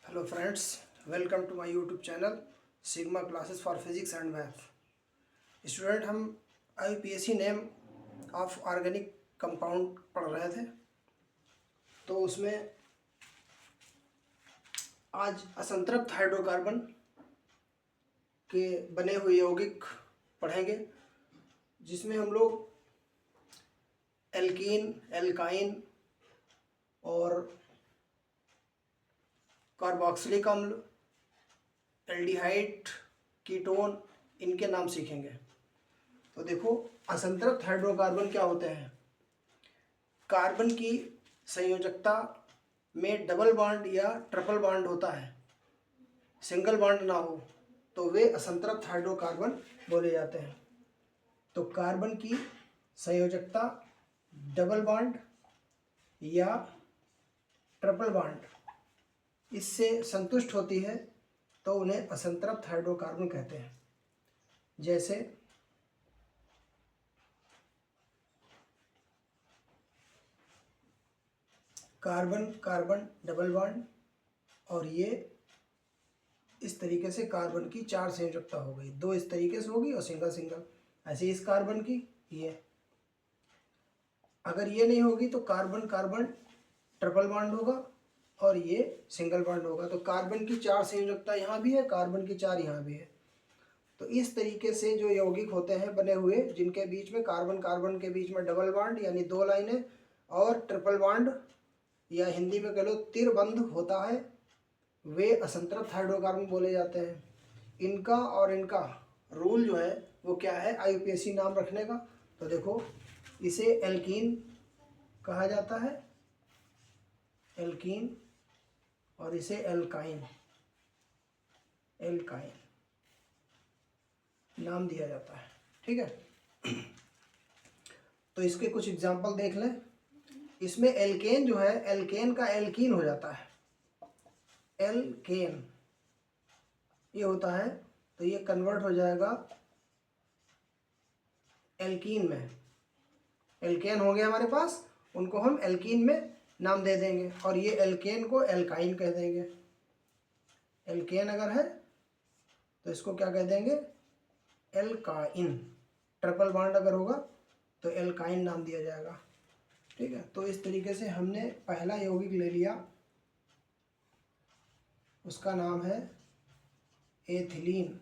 Hello friends, welcome to my YouTube channel Sigma classes for physics and math. Student, हम IUPAC name of organic compound पढ़ रहे थे। तो उसमें आज असंतृप्त हाइड्रोकार्बन के बने हुए यौगिक पढ़ेंगे, जिसमें हम लोग एल्कीन, एल्काइन और कार्बोक्सिलिक अम्ल, एल्डिहाइड, कीटोन, इनके नाम सीखेंगे। तो देखो, असंतृप्त हाइड्रोकार्बन क्या होते हैं। कार्बन की संयोजकता में डबल बॉन्ड या ट्रिपल बॉन्ड होता है, सिंगल बॉन्ड ना हो तो वे असंतृप्त हाइड्रोकार्बन बोले जाते हैं। तो कार्बन की संयोजकता डबल बॉन्ड या ट्रिपल बॉन्ड इससे संतुष्ट होती है तो उन्हें असंतृप्त हाइड्रोकार्बन कहते हैं। जैसे कार्बन कार्बन डबल बॉन्ड, और ये इस तरीके से कार्बन की 4 संयोजकता हो गई, 2 इस तरीके से होगी और सिंगल सिंगल। ऐसे इस कार्बन की ये, अगर ये नहीं होगी तो कार्बन कार्बन ट्रिपल बॉन्ड होगा और ये सिंगल बॉन्ड होगा। तो कार्बन की 4 संयोजकता यहाँ भी है, कार्बन की 4 यहाँ भी है। तो इस तरीके से जो यौगिक होते हैं बने हुए, जिनके बीच में कार्बन कार्बन के बीच में डबल बॉन्ड यानी 2 लाइनें और ट्रिपल बॉन्ड या हिंदी में कह लो तिरबंध होता है, वे असंतृप्त हाइड्रोकार्बन बोले जाते हैं। इनका और इनका रूल जो है वो क्या है, आईयूपीएसी नाम रखने का। तो देखो, इसे एल्कीन कहा जाता है, एल्कीन, और इसे एल्काइन, एल्काइन नाम दिया जाता है। ठीक है, तो इसके कुछ एग्जाम्पल देख लें। इसमें एल्केन जो है, एल्केन का एल्कीन हो जाता है, एल्केन ये होता है, तो ये कन्वर्ट हो जाएगा एल्कीन में। एल्केन हो गया हमारे पास, उनको हम एल्कीन में नाम दे देंगे, और ये एल्केन को एल्काइन कह देंगे। एल्केन अगर है तो इसको क्या कह देंगे, एल्काइन। ट्रिपल बॉन्ड अगर होगा तो एल्काइन नाम दिया जाएगा। ठीक है, तो इस तरीके से हमने पहला यौगिक ले लिया, उसका नाम है एथिलीन।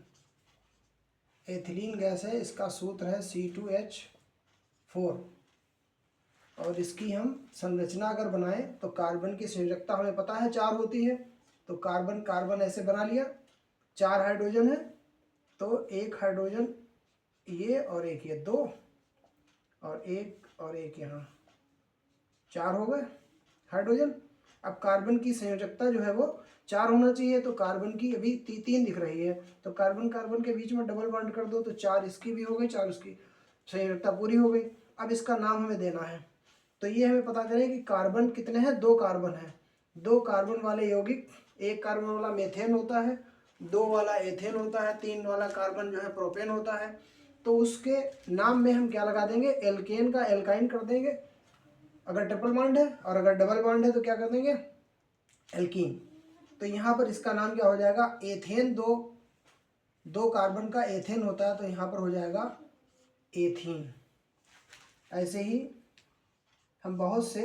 एथिलीन गैस है, इसका सूत्र है C2H4, और इसकी हम संरचना अगर बनाएं तो कार्बन की संयोजकता हमें पता है 4 होती है। तो कार्बन कार्बन ऐसे बना लिया, 4 हाइड्रोजन है, तो एक हाइड्रोजन ये और एक ये, 2 और एक यहाँ, 4 हो गए हाइड्रोजन। अब कार्बन की संयोजकता जो है वो 4 होना चाहिए, तो कार्बन की अभी 3 दिख रही है, तो कार्बन कार्बन के बीच में डबल बॉन्ड कर दो तो 4 इसकी भी हो गई, 4 उसकी, संयोजकता पूरी हो गई। अब इसका नाम हमें देना है, तो ये हमें पता करें कि कार्बन कितने हैं, 2 कार्बन है। 2 कार्बन वाले यौगिक, एक कार्बन वाला मेथेन होता है, 2 वाला एथेन होता है, 3 वाला कार्बन जो है प्रोपेन होता है। तो उसके नाम में हम क्या लगा देंगे, एल्केन का एल्काइन कर देंगे अगर ट्रिपल बॉन्ड है, और अगर डबल बॉन्ड है तो क्या कर देंगे, एल्कीन। तो यहाँ पर इसका नाम क्या हो जाएगा, एथेन। 2 कार्बन का एथेन होता है, तो यहाँ पर हो जाएगा एथीन। ऐसे ही हम बहुत से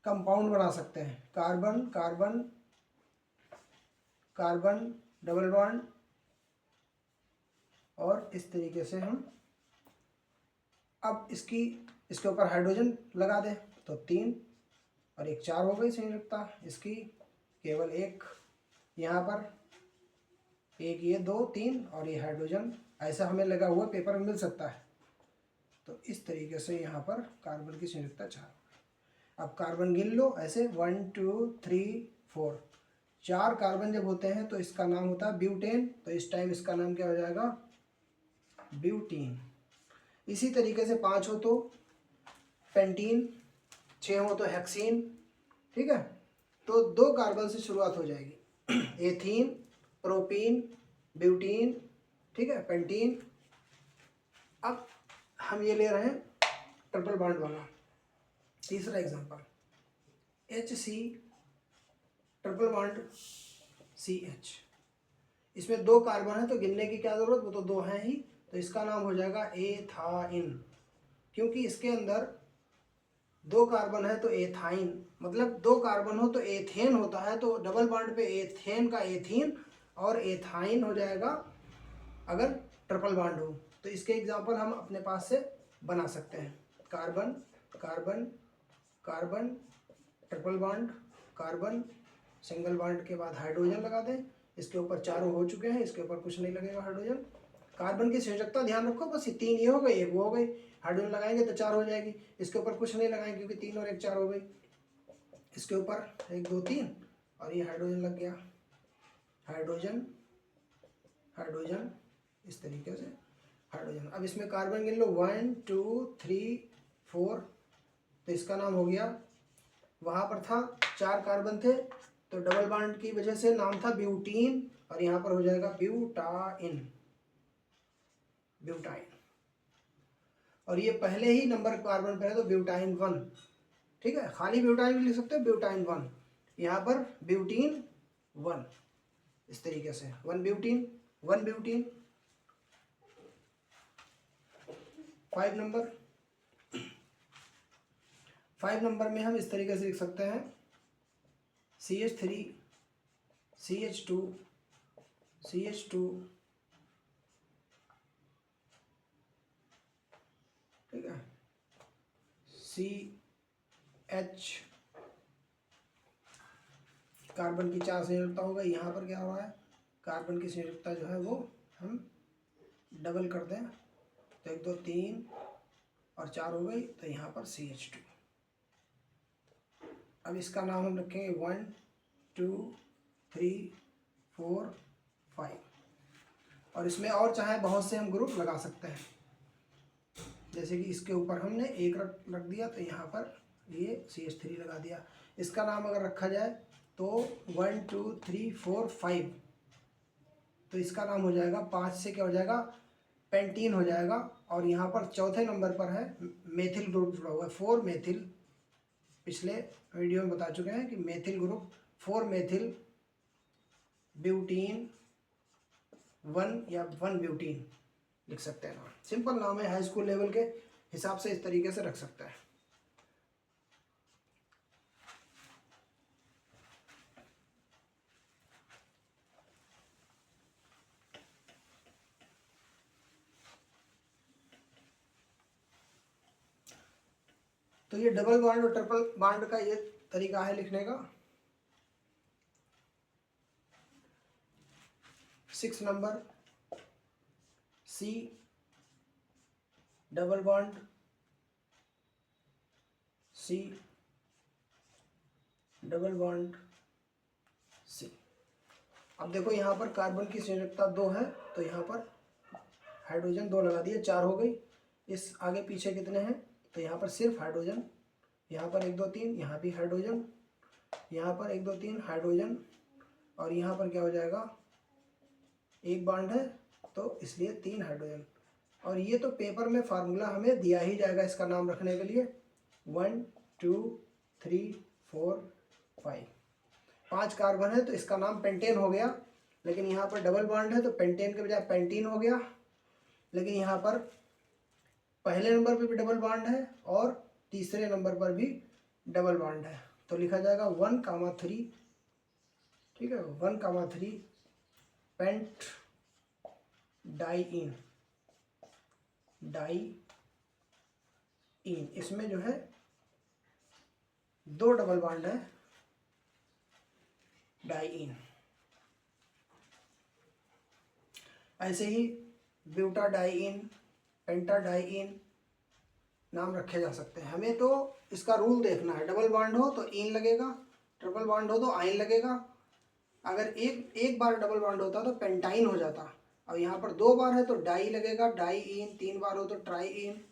कंपाउंड बना सकते हैं, carbon carbon carbon double bond, और इस तरीके से हम अब इसके ऊपर हाइड्रोजन लगा दें तो 3 और 1 4 हो गई संयोजकता इसकी, केवल एक यहाँ पर, एक ये 2 3 और ये हाइड्रोजन, ऐसा हमें लगा हुआ पेपर में मिल सकता है। तो इस तरीके से यहाँ पर कार्बन की संयोजकता 4। अब कार्बन गिन लो ऐसे, 1 2 3 4, 4 कार्बन जब होते हैं तो इसका नाम होता है ब्यूटेन, तो इस टाइम इसका नाम क्या हो जाएगा, ब्यूटीन। इसी तरीके से 5 हो तो पेंटीन, 6 हो तो हेक्सीन। ठीक है, तो 2 कार्बन से शुरुआत हो जाएगी, एथीन, प्रोपीन, ब्यूटीन, ठीक है, पेंटीन। अब हम ये ले रहे हैं ट्रिपल बॉन्ड वाला तीसरा example, HC triple bond CH। इसमें 2 कार्बन है तो गिनने की क्या जरूरत, वो तो 2 हैं ही, तो इसका नाम हो जाएगा एथाइन। क्योंकि इसके अंदर 2 कार्बन है तो एथाइन, मतलब 2 कार्बन हो तो एथेन होता है, तो डबल बॉन्ड पे एथेन का एथीन और एथाइन हो जाएगा अगर ट्रिपल बॉन्ड हो। तो इसके एग्जांपल हम अपने पास से बना सकते हैं। Carbon carbon carbon, triple bond, carbon, single bond के बाद हाइड्रोजन लगा दें। इसके ऊपर चारों हो चुके हैं, इसके ऊपर कुछ नहीं लगेगा हाइड्रोजन। कार्बन की संयोजकता ध्यान रखो, बस 3 ये हो गई, 1 वो हो गई। हाइड्रोजन लगाएंगे तो 4 हो जाएगी। इसके ऊपर कुछ नहीं लगाएंगे क्योंकि 3 और 1 4 हो गई। इसके ऊपर 1 2 3 और ये हाइड्रोजन लग गया, हाइड्रोजन हाइड्रोजन, इस तरीके से हाइड्रोजन। अब इसमें कार्बन गिन लो 1 2 3 4, तो इसका नाम हो गया, वहाँ पर था 4 कार्बन थे तो डबल बॉन्ड की वजह से नाम था ब्यूटीन, और यहाँ पर हो जाएगा ब्यूटाइन, ब्यूटाइन। और ये पहले ही नंबर कार्बन पर है तो ब्यूटाइन 1, ठीक है, खाली ब्यूटाइन भी लिख सकते हो, ब्यूटाइन 1, यहाँ पर ब्यूटीन 1, इस तरीके से 1 ब्यूटीन 1 ब्यूटीन। 5 नंबर में हम इस तरीके से लिख सकते हैं CH3 CH2 CH2, ठीक है, CH, कार्बन की 4 संयोजकता हो गई। यहाँ पर क्या हो रहा है, कार्बन की संयोजकता जो है वो हम डबल कर दें तो 1 2 3 और 4 हो गई, तो यहाँ पर CH2। अब इसका नाम हम रखेंगे 1 2 3 4 5, और इसमें और चाहे बहुत से हम ग्रुप लगा सकते हैं। जैसे कि इसके ऊपर हमने 1 रख दिया तो यहाँ पर ये CH3 लगा दिया। इसका नाम अगर रखा जाए तो 1 2 3 4 5, तो इसका नाम हो जाएगा 5 से क्या हो जाएगा, पेंटीन हो जाएगा। और यहाँ पर चौथे नंबर पर है मेथिल ग्रुप जुड़ा हुआ है, 4 मेथिल। पिछले वीडियो में बता चुके हैं कि मेथिल ग्रुप 4 मेथिल ब्यूटीन 1 या 1 ब्यूटीन लिख सकते हैं। नाम सिंपल नाम है, हाई स्कूल लेवल के हिसाब से इस तरीके से रख सकता है। तो ये डबल बॉन्ड और ट्रिपल बॉन्ड का ये तरीका है लिखने का। 6 number C double bond C double bond C। अब देखो यहाँ पर कार्बन की संयोजकता 2 है तो यहाँ पर हाइड्रोजन 2 लगा दिए, 4 हो गई। इस आगे पीछे कितने हैं, तो यहाँ पर सिर्फ हाइड्रोजन, यहाँ पर 1 2 3, यहाँ भी हाइड्रोजन, यहाँ पर 1 2 3 हाइड्रोजन, और यहाँ पर क्या हो जाएगा, 1 बॉन्ड है तो इसलिए 3 हाइड्रोजन। और ये तो पेपर में फार्मूला हमें दिया ही जाएगा इसका नाम रखने के लिए, 1 2 3 4 5। 5 कार्बन है तो इसका नाम पेंटेन हो गया, लेकिन यहाँ पर डबल बॉन्ड है तो पेंटेन के बजाय पेंटीन हो गया। लेकिन यहाँ पर पहले नंबर पर भी डबल बॉन्ड है और तीसरे नंबर पर भी डबल बॉन्ड है, तो लिखा जाएगा 1,3, ठीक है, 1,3 पेंट डाइइन, डाइइन। इसमें जो है 2 डबल बॉन्ड है, डाइइन। ऐसे ही ब्यूटाडाइइन, पेंटाडाइइन नाम रखे जा सकते हैं। हमें तो इसका रूल देखना है, डबल बॉन्ड हो तो इन लगेगा, ट्रिपल बॉन्ड हो तो आइन लगेगा। अगर एक बार डबल बॉन्ड होता तो पेंटाइन हो जाता, और यहाँ पर 2 बार है तो डाई लगेगा, डाइइन। 3 बार हो तो ट्राइइन।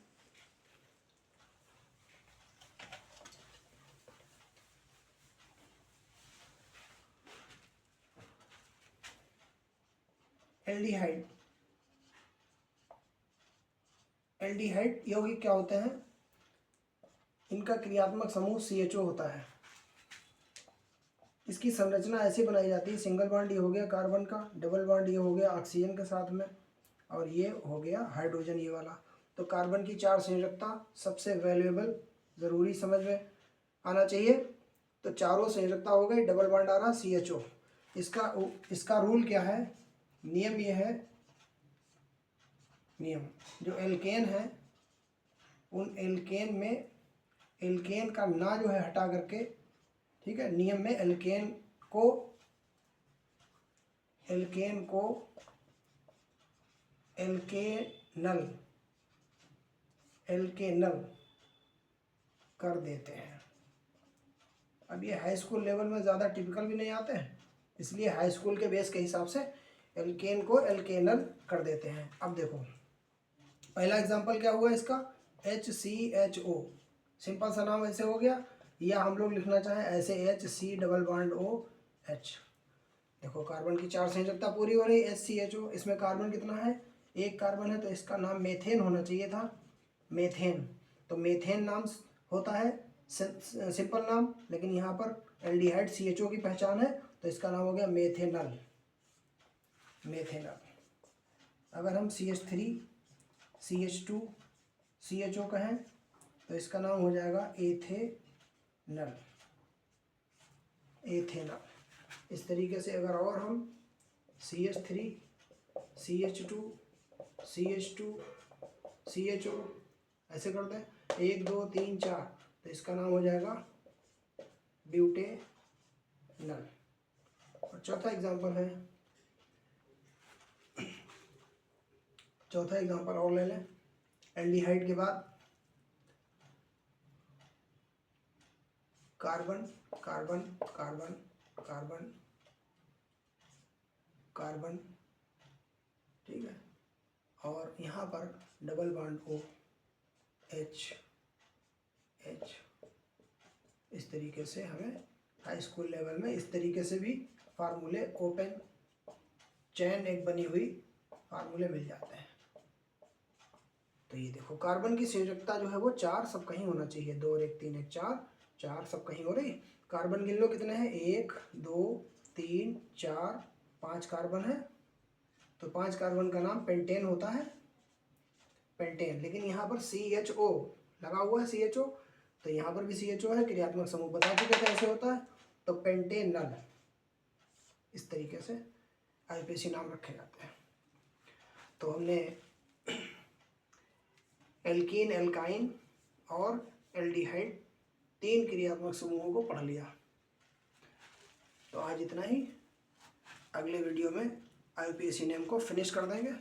एल्डिहाइड, एल्डिहाइड यौगिक क्या होते हैं, इनका क्रियात्मक समूह CHO होता है। इसकी संरचना ऐसी बनाई जाती है, सिंगल बॉन्ड ये हो गया कार्बन का, डबल बॉन्ड ये हो गया ऑक्सीजन के साथ में, और ये हो गया हाइड्रोजन ये वाला। तो कार्बन की 4 संयोजकता सबसे वैल्यूएबल, ज़रूरी समझ में आना चाहिए। तो चारों संयोजकता हो गई, डबल बॉन्ड आ रहा CHO। इसका रूल क्या है, नियम ये है, नियम जो एल्केन है उन एल्केन में एल्केन का ना जो है हटा करके, ठीक है, नियम में एल्केन को एल्केनल कर देते हैं। अब ये हाई स्कूल लेवल में ज़्यादा टिपिकल भी नहीं आते हैं, इसलिए हाई स्कूल के बेस के हिसाब से एल्केन को एल्केनल कर देते हैं। अब देखो पहला एग्जांपल क्या हुआ इसका, HCHO, सिंपल सा नाम ऐसे हो गया, या हम लोग लिखना चाहें ऐसे HC डबल बॉन्ड OH। देखो कार्बन की 4 संयोजकता पूरी हो रही, HCHO। इसमें कार्बन कितना है, 1 कार्बन है, तो इसका नाम मेथेन होना चाहिए था, मेथेन। तो मेथेन नाम होता है सिंपल नाम, लेकिन यहाँ पर एल्डिहाइड CHO की पहचान है, तो इसका नाम हो गया मेथेनल। अगर हम CH3 CH2 CHO कहें तो इसका नाम हो जाएगा एथेनल। इस तरीके से अगर और हम CH3 CH2 CH2 CHO ऐसे कर दें 1 2 3 4, तो इसका नाम हो जाएगा ब्यूटेनल। और चौथा एग्जांपल और ले लें। एल्डिहाइड के बाद carbon carbon carbon carbon carbon, ठीक है, और यहाँ पर डबल बॉन्ड OH। इस तरीके से हमें हाई स्कूल लेवल में इस तरीके से भी फार्मूले, ओपन चैन एक बनी हुई फार्मूले मिल जाते हैं। तो ये देखो कार्बन की संयोजकता जो है वो 4 सब कहीं होना चाहिए, 2 और 1 3 1 4 सब कहीं हो रही। कार्बन गिन लो कितने हैं, 1 2 3 4 5 कार्बन है, तो 5 कार्बन का नाम पेंटेन होता है, पेंटेन। लेकिन यहाँ पर CHO लगा हुआ है, CHO, तो यहाँ पर भी CHO है, क्रियात्मक समूह बता चुके थे ऐसे होता है, तो पेंटेनल। इस तरीके से IUPAC नाम रखे जाते हैं। तो हमने एल्कीन, एल्काइन और एल्डिहाइड 3 क्रियात्मक समूहों को पढ़ लिया। तो आज इतना ही, अगले वीडियो में IUPAC नेम को फिनिश कर देंगे,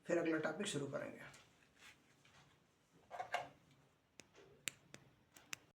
फिर अगला टॉपिक शुरू करेंगे।